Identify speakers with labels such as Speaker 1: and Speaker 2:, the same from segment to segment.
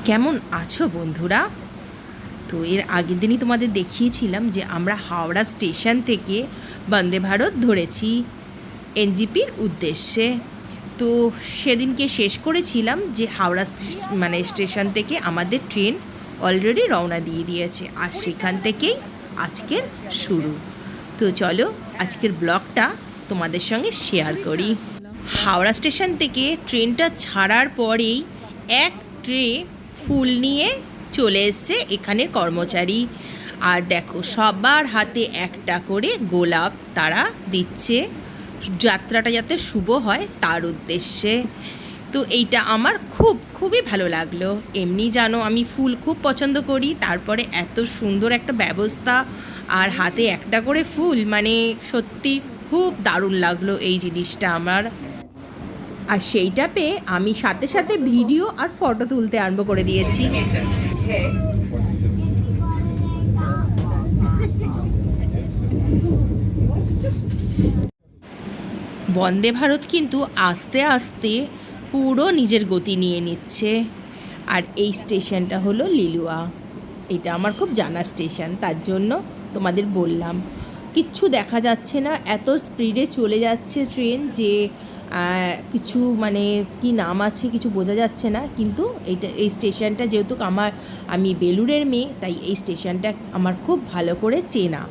Speaker 1: কেমন আছো বন্ধুরা? তো এর আগের দিনই তোমাদের দেখিয়েছিলাম যে আমরা হাওড়া স্টেশন থেকে বন্দে ভারত ধরেছি এনজিপির উদ্দেশ্যে। তো সেদিনকে শেষ করেছিলাম যে হাওড়া স্টেশন থেকে আমাদের ট্রেন অলরেডি রওনা দিয়ে দিয়েছে, আর সেখান থেকেই আজকের শুরু। তো চলো আজকের ব্লগটা তোমাদের সঙ্গে শেয়ার করি। হাওড়া স্টেশন থেকে ট্রেনটা ছাড়ার পরেই এক ট্রে ফুল নিয়ে চলে এসছে এখানের কর্মচারী। আর দেখো, সবার হাতে একটা করে গোলাপ তারা দিচ্ছে, যাত্রাটা যাতে শুভ হয় তার উদ্দেশ্যে। তো এইটা আমার খুবই ভালো লাগলো। এমনি জানো আমি ফুল খুব পছন্দ করি, তারপরে এত সুন্দর একটা ব্যবস্থা আর হাতে একটা করে ফুল, মানে সত্যি খুব দারুণ লাগলো এই জিনিসটা আমার। আর সেইটা পেয়ে আমি সাথে সাথে ভিডিও আর ফটো তুলতে আরম্ভ করে দিয়েছি। বন্দে ভারত কিন্তু আস্তে আস্তে পুরো নিজের গতি নিয়ে নিচ্ছে। আর এই স্টেশনটা হলো লিলুয়া। এটা আমার খুব জানা স্টেশন, তার জন্য তোমাদের বললাম। কিচ্ছু দেখা যাচ্ছে না, এত স্পিডে চলে যাচ্ছে ট্রেন যে কিছু মানে কি নাম আছে কিছু বোঝা যাচ্ছে না। কিন্তু এই স্টেশনটা যেহেতু আমি বেলুড়ের মেয়ে, তাই এই স্টেশনটা আমার খুব ভালো করে চেনা,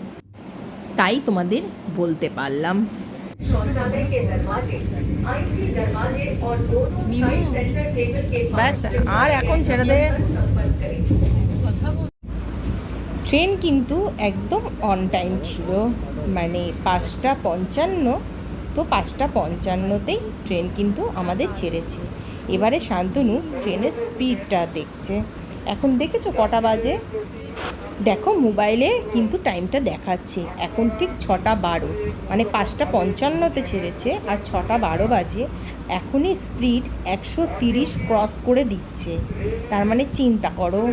Speaker 1: তাই তোমাদের বলতে পারলাম। ব্যাস, আর এখন ছেড়ে দে। ট্রেন কিন্তু একদম অন টাইম ছিল, মানে 5:55। তো 5:55তেই ট্রেন কিন্তু আমাদের ছেড়েছে। এবারে শান্তনু ট্রেনের স্পিডটা দেখছে। এখন দেখেছো কটা বাজে? দেখো মোবাইলে কিন্তু টাইমটা দেখাচ্ছে এখন ঠিক 6:12, মানে 5:55তে ছেড়েছে আর 6:12 বাজে। এখনই স্পিড 130 ক্রস করে দিচ্ছে। তার মানে চিন্তা করো,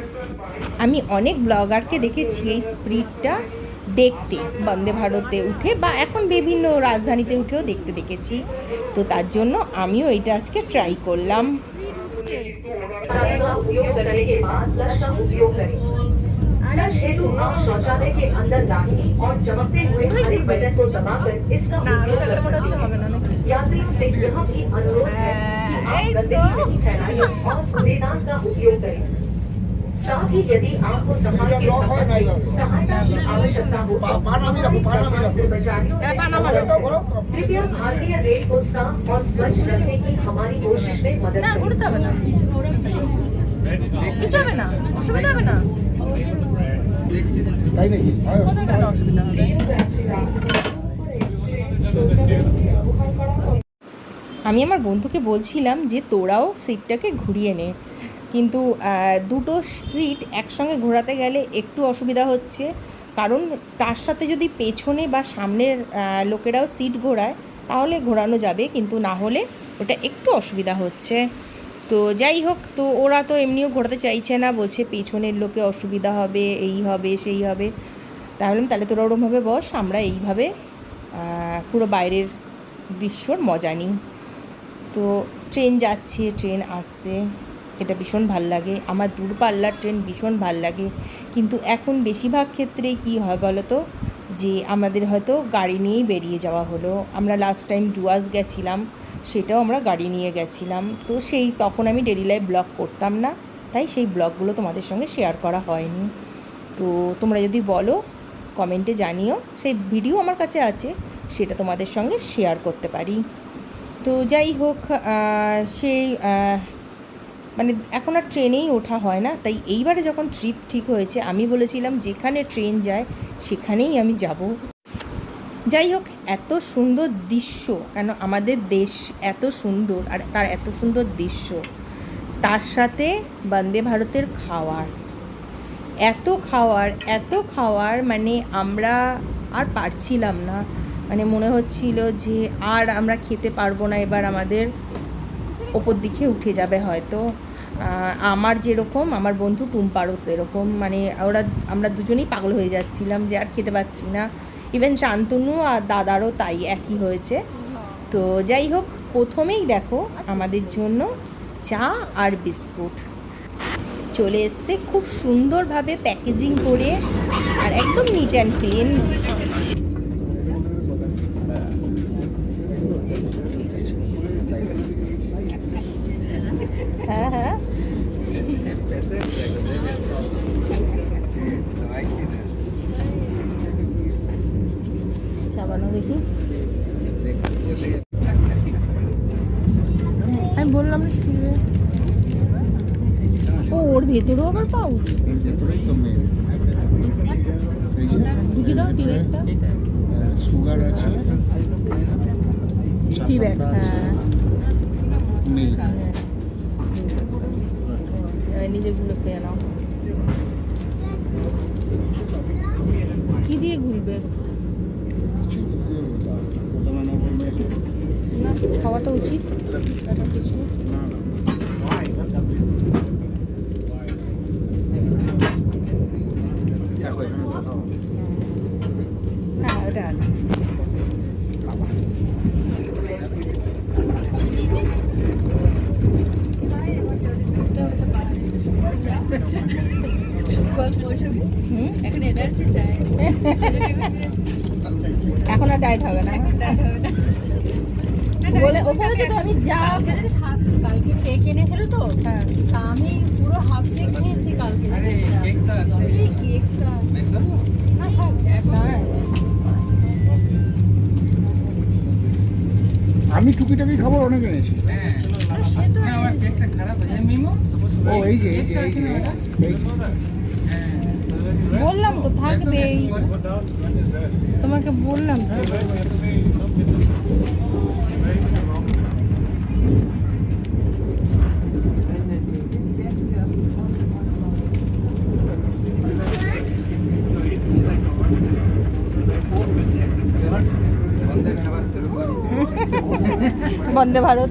Speaker 1: আমি অনেক ব্লগারকে দেখেছি এই স্পিডটা দেখতে বন্দে ভারতে উঠে, বা এখন বিভিন্ন রাজধানীতে উঠেও দেখতে দেখেছি। তো তার জন্য আমিও এটা আজকে ট্রাই করলাম।
Speaker 2: फ्लश हेतु आप शौचालय के अंदर दाहिनी और चमकते हुए हरे बटन को दबाकर इसका उपयोग कर सकते हैं। यात्रियों से यह भी अनुरोध है कि आप गंदगी नहीं फैलाएं और कूड़ेदान का उपयोग करें। साथ ही यदि आपको सफाई के संबंध में सहायता की आवश्यकता हो तो कर्मचारियों से कृपया भारतीय रेल को साफ और स्वच्छ रखने की हमारी कोशिश में मदद करें।
Speaker 1: আমি আমার বন্ধুকে বলছিলাম যে তোরাও সিটটাকে ঘুরিয়ে নে, কিন্তু দুটো সিট একসঙ্গে ঘোরাতে গেলে একটু অসুবিধা হচ্ছে, কারণ তার সাথে যদি পেছনে বা সামনের লোকেরাও সিট ঘোরায় তাহলে ঘোরানো যাবে, কিন্তু না হলে ওটা একটু অসুবিধা হচ্ছে। তো যাই হোক, তো ওরা তো এমনিও ঘোরাতে চাইছে না, বলছে পেছনের লোকে অসুবিধা হবে, এই হবে সেই হবে। তাহলে তোরা ওরমভাবে বস, আমরা এইভাবে পুরো বাইরের দৃশ্যর মজা নিই। তো ট্রেন যাচ্ছে, ট্রেন আসছে, এটা ভীষণ ভাল লাগে। আমার দূরপাল্লার ট্রেন ভীষণ ভাল লাগে, কিন্তু এখন বেশিরভাগ ক্ষেত্রেই কী হয় বলো তো, যে আমাদের হয়তো গাড়ি নিয়েই বেরিয়ে যাওয়া হলো। আমরা লাস্ট টাইম ডুয়ার্স গেছিলাম, সেটাও আমরা গাড়ি নিয়ে গেছিলাম। তো তখন আমি ডেইলি লাইফ ব্লগ করতাম না, তাই সেই ব্লগগুলো তোমাদের সঙ্গে শেয়ার করা হয়নি। তো তোমরা যদি বলো কমেন্টে জানিও, সেই ভিডিও আমার কাছে আছে, সেটা তোমাদের সঙ্গে শেয়ার করতে পারি। তো যাই হোক, মানে এখন আর ট্রেনেই ওঠা হয় না, তাই এইবারে যখন ট্রিপ ঠিক হয়েছে আমি বলেছিলাম যেখানে ট্রেন যায় সেখানেই আমি যাব। যাই হোক, এত সুন্দর দৃশ্য, কেন আমাদের দেশ এত সুন্দর আর তার এত সুন্দর দৃশ্য, তার সাথে বন্দে ভারতের এত খাওয়ার মানে আমরা আর পারছিলাম না। মানে মনে হচ্ছিল যে আর আমরা খেতে পারবো না, এবার আমাদের ওপর দিকে উঠে যাবে হয়তো। আমার যেরকম, আমার বন্ধু টুম্পারও এরকম, মানে আমরা দুজনেই পাগল হয়ে যাচ্ছিলাম যে আর খেতে পাচ্ছি না। ইভেন শান্তনু আর দাদারও তাই একই হয়েছে। তো যাই হোক, প্রথমেই দেখো আমাদের জন্য চা আর বিস্কুট। চলে এসছে খুব সুন্দরভাবে প্যাকেজিং করে, আর একদম নিট অ্যান্ড ক্লিন। হ্যাঁ হ্যাঁ, চাবানো দেখি। আমি বললাম না ছিঁড়বে। ও ওর ভেতরেও আবার পাও, ঢুকি দাও টি ব্যাগটা।
Speaker 3: সুগার আছে,
Speaker 1: টি ব্যাগ, হ্যাঁ
Speaker 3: মিল্ক।
Speaker 1: নিজে গুলো খেয়ে নাও। কি দিয়ে ঘুরবে না, খাওয়া তো উচিত এত কিছু। হ্যাঁ ওটা আছে। এখন আর ডায়েট হবে না বলে ওখানে যদি আমি যা
Speaker 4: কালকে কেক এনেছিল তো,
Speaker 1: হ্যাঁ
Speaker 4: তা আমি পুরো হাফ কেক খেয়েছি কালকে। কেকটা না থাক এখন।
Speaker 1: হ্যাঁ
Speaker 3: আমি টুকিটাকি খাবার অনেক এনেছি।
Speaker 4: সে তো
Speaker 3: ও এই যে এই যে এই যে এই যে
Speaker 1: বললাম তো থাকবেই, তোমাকে বললাম তো। বন্দে ভারত।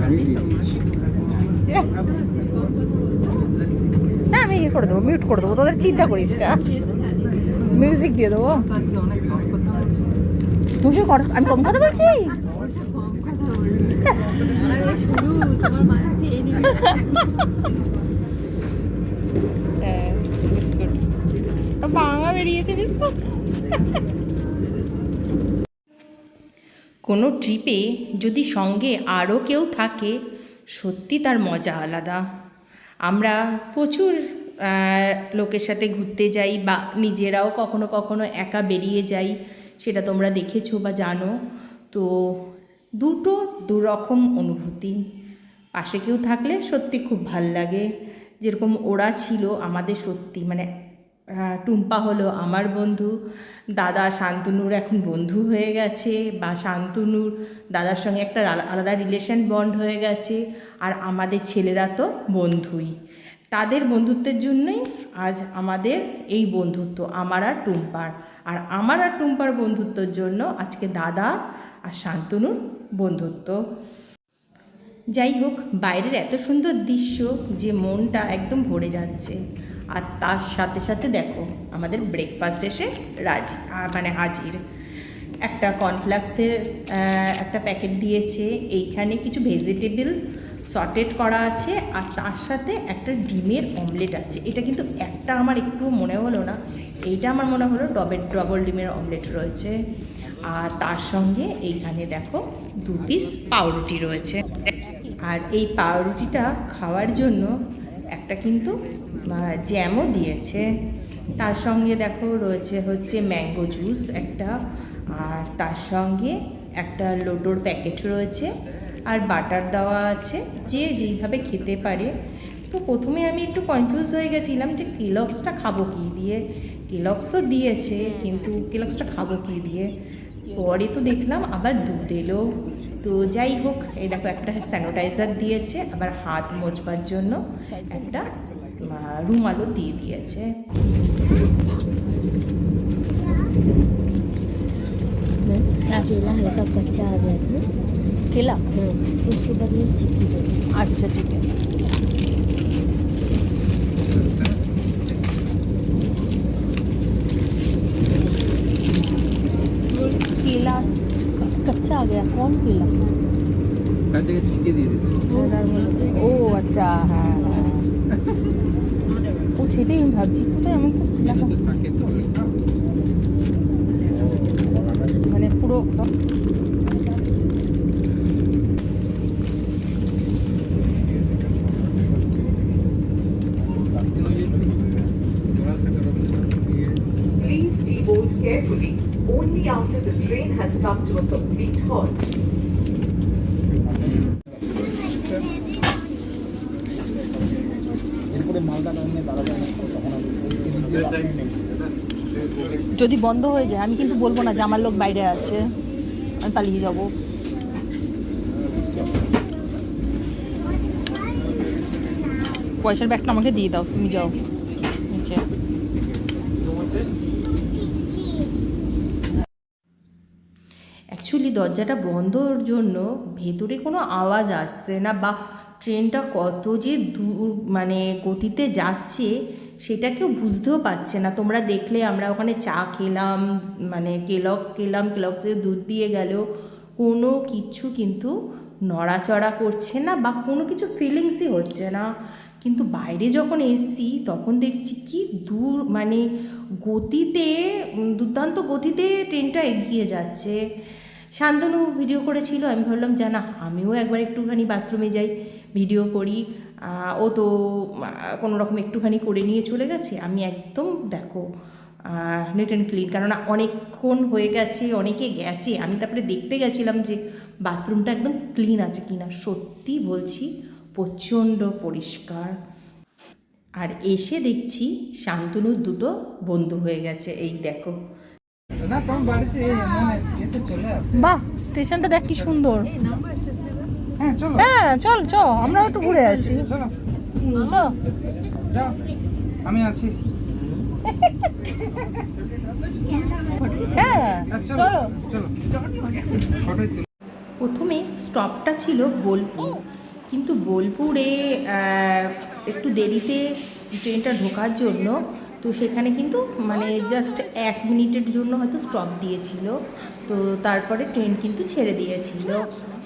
Speaker 3: আমি দিয়ে দিয়েছি।
Speaker 1: না আমি ইয়ে করে দেবো, মিউট করে দেবো, তোদের চিন্তা করিস না, মিউজিক দিয়ে দেবো। তুই কর, আমি কম কথা বলছি।
Speaker 4: শুরু তোমার মাথা খেয়ে নিবে।
Speaker 1: হ্যাঁ বিস্কুট ভাঙা বেরিয়েছে বিস্কুট। কোনো ট্রিপে যদি সঙ্গে আরও কেউ থাকে সত্যি তার মজা আলাদা। আমরা প্রচুর লোকের সাথে ঘুরতে যাই বা নিজেরাও কখনো কখনো একা বেরিয়ে যাই, সেটা তোমরা দেখেছো বা জানো। তো দু রকম অনুভূতি। পাশে কেউ থাকলে সত্যি খুব ভাল লাগে, যেরকম ওরা ছিল আমাদের সত্যি মানে টুম্পা হলো আমার বন্ধু, দাদা শান্তনুর এখন বন্ধু হয়ে গেছে, বা শান্তনুর দাদার সঙ্গে একটা আলাদা রিলেশন বন্ড হয়ে গেছে, আর আমাদের ছেলেরা তো বন্ধুই। তাদের বন্ধুত্বের জন্যই আজ আমাদের এই বন্ধুত্ব, আমার আর টুম্পার। আর আমার আর টুম্পার বন্ধুত্বের জন্য আজকে দাদা আর শান্তনুর বন্ধুত্ব। যাই হোক, বাইরের এত সুন্দর দৃশ্য যে মনটা একদম ভরে যাচ্ছে। আর তার সাথে সাথে দেখো আমাদের ব্রেকফাস্ট এসে হাজির। একটা কর্নফ্লেক্সের একটা প্যাকেট দিয়েছে, এইখানে কিছু ভেজিটেবল সটেড করা আছে, আর তার সাথে একটা ডিমের অমলেট আছে। এটা কিন্তু একটা আমার একটু মনে হলো না, এইটা আমার মনে হলো ডবল ডিমের অমলেট রয়েছে। আর তার সঙ্গে এইখানে দেখো 2 পিস পাউরুটি রয়েছে। আর এই পাউরুটিটা খাওয়ার জন্য একটা কিন্তু জ্যামও দিয়েছে। তার সঙ্গে দেখো রয়েছে ম্যাঙ্গো জুস একটা, আর তার সঙ্গে একটা লোটোর প্যাকেট রয়েছে, আর বাটার দেওয়া আছে, যে যেইভাবে খেতে পারে। তো প্রথমে আমি একটু কনফিউজ হয়ে গেছিলাম যে কেলগসটা খাবো কী দিয়ে। কেলগস তো দিয়েছে, কিন্তু কেলগসটা খাবো কী দিয়ে। পরে তো দেখলাম আবার দুধ এলো। তো যাই হোক, এই দেখো একটা স্যানিটাইজার দিয়েছে, আবার হাত মোছবার জন্য একটা রুমালও দিয়ে দিয়েছে।
Speaker 4: केला हल्का कच्चा आ गया था,
Speaker 1: केला
Speaker 4: उसके बाद में चिक्की दे दी।
Speaker 1: अच्छा ठीक है। केला
Speaker 4: कच्चा आ गया कौन केला
Speaker 1: ও আচ্ছা হ্যাঁ হ্যাঁ ও সেটাই আমি ভাবছি কোথায় এমন তো লেখা মানে পুরো
Speaker 2: Please debolt carefully only after the train has come to a complete halt.
Speaker 1: যদি বন্ধ হয়ে যায় আমি কিন্তু বলবো না যে আমার লোক বাইরে আছে, আমি পালিয়ে যাব। পয়সার ব্যাগটা আমাকে দিয়ে দাও, তুমি যাও নিচে। অ্যাকচুয়ালি দরজাটা বন্ধর জন্য ভেতরে কোনো আওয়াজ আসছে না, বা ট্রেনটা কত যে দূর মানে গতিতে যাচ্ছে সেটা কেউ বুঝতেও পারছে না। তোমরা দেখলে আমরা ওখানে চা খেলাম, মানে কেলগস খেলাম, কেলগসের দুধ দিয়ে গেল, কোনো কিছু কিন্তু নড়াচড়া করছে না বা কোনো কিছু ফিলিংসই হচ্ছে না। কিন্তু বাইরে যখন এসছি তখন দেখছি কি দূর মানে গতিতে, দুর্দান্ত গতিতে ট্রেনটা এগিয়ে যাচ্ছে। শান্তনু ভিডিও করেছিল, আমি ভাবলাম জানা আমিও একবার একটুখানি বাথরুমে যাই ভিডিও করি। ও তো কোনো রকম একটুখানি করে নিয়ে চলে গেছে। আমি একদম দেখো নিট অ্যান্ড ক্লিন, কেননা অনেকক্ষণ হয়ে গেছে, অনেকে গেছে। আমি তারপরে দেখতে গেছিলাম যে বাথরুমটা একদম ক্লিন আছে কিনা। সত্যি বলছি প্রচণ্ড পরিষ্কার। আর এসে দেখছি শান্তনুর দুটো বন্ধু হয়ে গেছে, এই দেখো। বাহ, স্টেশনটা দেখ কি সুন্দর। হ্যাঁ চল চ, আমরাও একটু ঘুরে আসি।
Speaker 5: আমি আছি।
Speaker 1: হ্যাঁ চলো।
Speaker 5: চলো
Speaker 1: প্রথমে স্টপটা ছিল বোলপুর, কিন্তু বোলপুরে একটু দেরিতে ট্রেনটা ঢোকার জন্য, তো সেখানে কিন্তু মানে জাস্ট 1 মিনিটের জন্য হয়তো স্টপ দিয়েছিল, তো তারপরে ট্রেন কিন্তু ছেড়ে দিয়েছিল।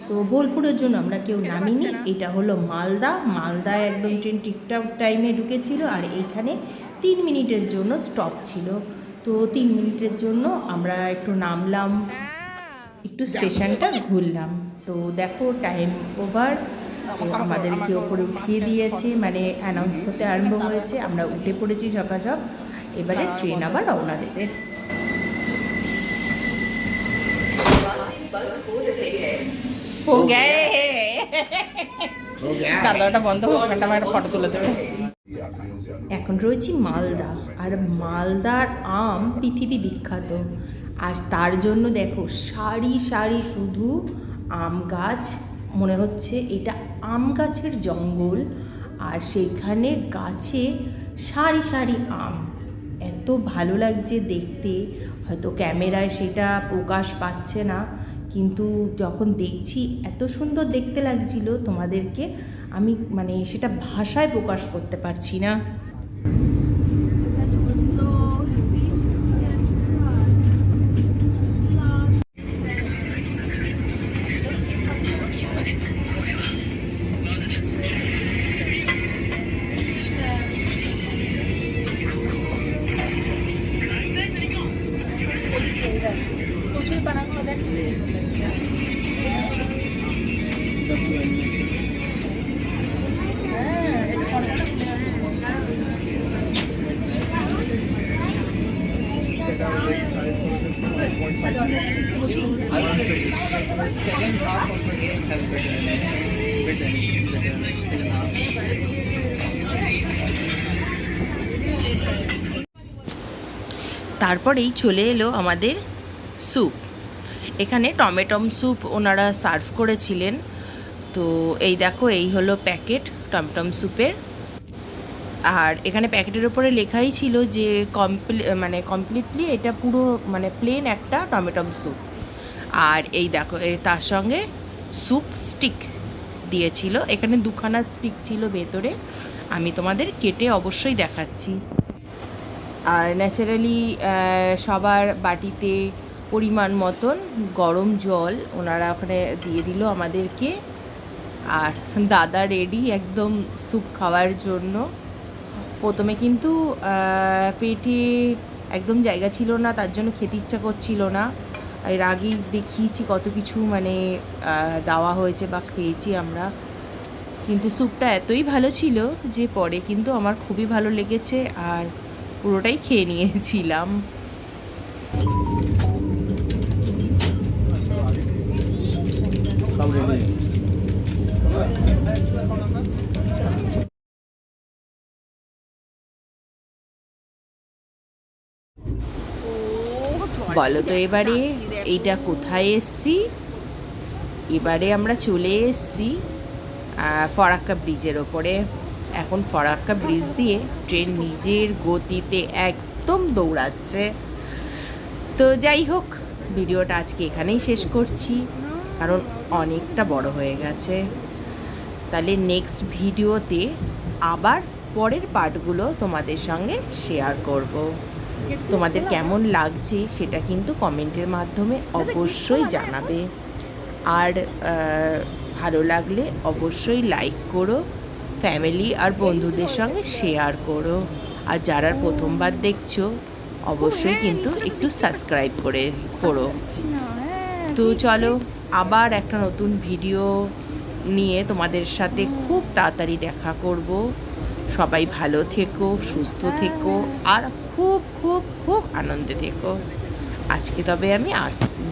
Speaker 1: তো বোলপুরের জন্য আমরা কেউ নামিনি। এটা হলো মালদা। মালদায় একদম ট্রেন ঠিকঠাক টাইমে ঢুকেছিল, আর এইখানে 3 মিনিটের জন্য স্টপ ছিল। তো 3 মিনিটের জন্য আমরা একটু নামলাম, একটু স্টেশনটা ঘুরলাম। তো দেখো টাইম ওভার, আমাদেরকে ওপরে উঠিয়ে দিয়েছে, মানে অ্যানাউন্স করতে আরম্ভ হয়েছে। আমরা উঠে পড়েছি ঝকাঝক। এবারে ট্রেন আবার রওনা দেবে। ও কালারটা বন্ধ হোক, আমার একটা ফটো তুলে দেবে। এখন রয়েছি মালদা, আর মালদার আম পৃথিবী বিখ্যাত। আর তার জন্য দেখো সারি সারি শুধু আম গাছ, মনে হচ্ছে এটা আম গাছের জঙ্গল। আর সেইখানে গাছে সারি সারি আম, এত ভালো লাগছে দেখতে। হয়তো ক্যামেরায় সেটা প্রকাশ পাচ্ছে না, কিন্তু যখন দেখছি এত সুন্দর দেখতে লাগছিল তোমাদেরকে, আমি মানে সেটা ভাষায় প্রকাশ করতে পারছি না। তারপরেই চলে এলো আমাদের স্যুপ। এখানে টমেটম স্যুপ ওনারা সার্ভ করেছিলেন। তো এই দেখো, এই হলো প্যাকেট টমটম স্যুপের। আর এখানে প্যাকেটের ওপরে লেখাই ছিল যে কমপ্লিটলি এটা পুরো মানে প্লেন একটা টমেটম স্যুপ। আর এই দেখো তার সঙ্গে স্যুপ স্টিক দিয়েছিল। এখানে 2খানা স্টিক ছিল ভেতরে, আমি তোমাদের কেটে অবশ্যই দেখাচ্ছি। আর ন্যাচারালি সবার বাটিতে পরিমাণ মতন গরম জল ওনারা ওখানে দিয়ে দিল আমাদেরকে। আর দাদা রেডি একদম স্যুপ খাওয়ার জন্য। প্রথমে কিন্তু পেটে একদম জায়গা ছিল না, তার জন্য খেতে ইচ্ছা করছিল না। এর আগেই দেখিয়েছি কত কিছু মানে দেওয়া হয়েছে বা খেয়েছি আমরা, কিন্তু স্যুপটা এতই ভালো ছিল যে পরে কিন্তু আমার খুবই ভালো লেগেছে আর পুরোটাই খেয়ে নিয়েছিলাম। বলো তো এবারে এইটা কোথায় এসছি? এবারে আমরা চলে এসছি ফরাক্কা ব্রিজের ওপরে। এখন ফরাক্কা ব্রিজ দিয়ে ট্রেন নিজের গতিতে একদম দৌড়াচ্ছে। তো যাই হোক, ভিডিওটা আজকে এখানেই শেষ করছি, কারণ অনেকটা বড় হয়ে গেছে। তাহলে নেক্সট ভিডিওতে আবার পরের পার্টগুলো তোমাদের সঙ্গে শেয়ার করব। তোমাদের কেমন লাগছে সেটা কিন্তু কমেন্টের মাধ্যমে অবশ্যই জানাবে। আর ভালো লাগলে অবশ্যই লাইক করো, ফ্যামিলি আর বন্ধুদের সঙ্গে শেয়ার করো। আর যারা প্রথমবার দেখছো অবশ্যই কিন্তু একটু সাবস্ক্রাইব করে করো। তো চলো, আবার একটা নতুন ভিডিও নিয়ে তোমাদের সাথে খুব তাড়াতাড়ি দেখা করব। সবাই ভালো থেকো, সুস্থ থেকো আর খুব খুব খুব আনন্দে থেকো। আজকে তবে আমি আসছি।